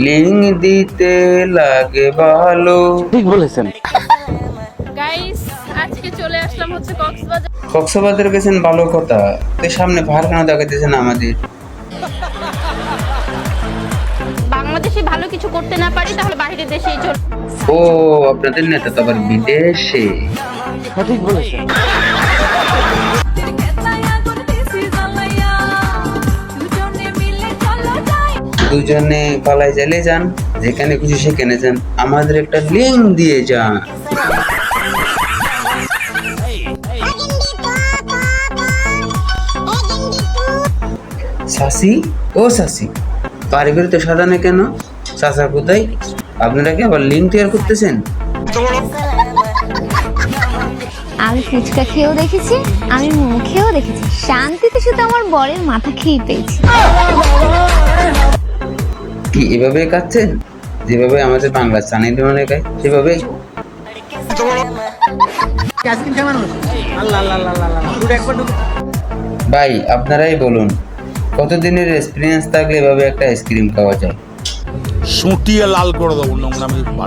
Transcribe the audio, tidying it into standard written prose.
Link দিতে লাগে ভালো। ঠিক বলেছেন। গাইস আজকে চলে আসলাম হচ্ছে কক্সবাজার। কক্সবাজার গেছেন ভালো কথা, তো সামনে পাহাড় কেন দেখাইতেছেন আমাদের? বাংলাদেশে ভালো কিছু করতে না পারি তাহলে বাইরের দেশেই চল। ও আপনাদের নেতা তো আবার বিদেশে। সঠিক বলেছেন। দুজনে পালাই চালিয়ে যান, যেখানে খুশি সেখানে যান, আমাদের একটা লিঙ্ক দিয়ে যান। সাসি, ও সাসি, বাড়ি বাড়ি তো সাদা নেই কেন? চাচা কোথায়? আপনারা কি আবার লিঙ্ক তৈরি করতেছেন? আমি ফুচকা খেয়েও দেখেছি, আমি মোমো খেয়েও দেখেছি, শান্তিতে শুধু আমার বরের মাথা খেয়ে পেয়েছি। কি এভাবে কাচ্ছেন? যেভাবে আমাদের বাংলা চানি ডিমানে গায় সেভাবে? ভাই আপনারাই বলুন, কতদিনের এক্সপিরিয়েন্স থাকলে এভাবে একটা আইসক্রিম খাওয়া যায়? সুটিয়ে লাল করে দেবো নোংরামি বার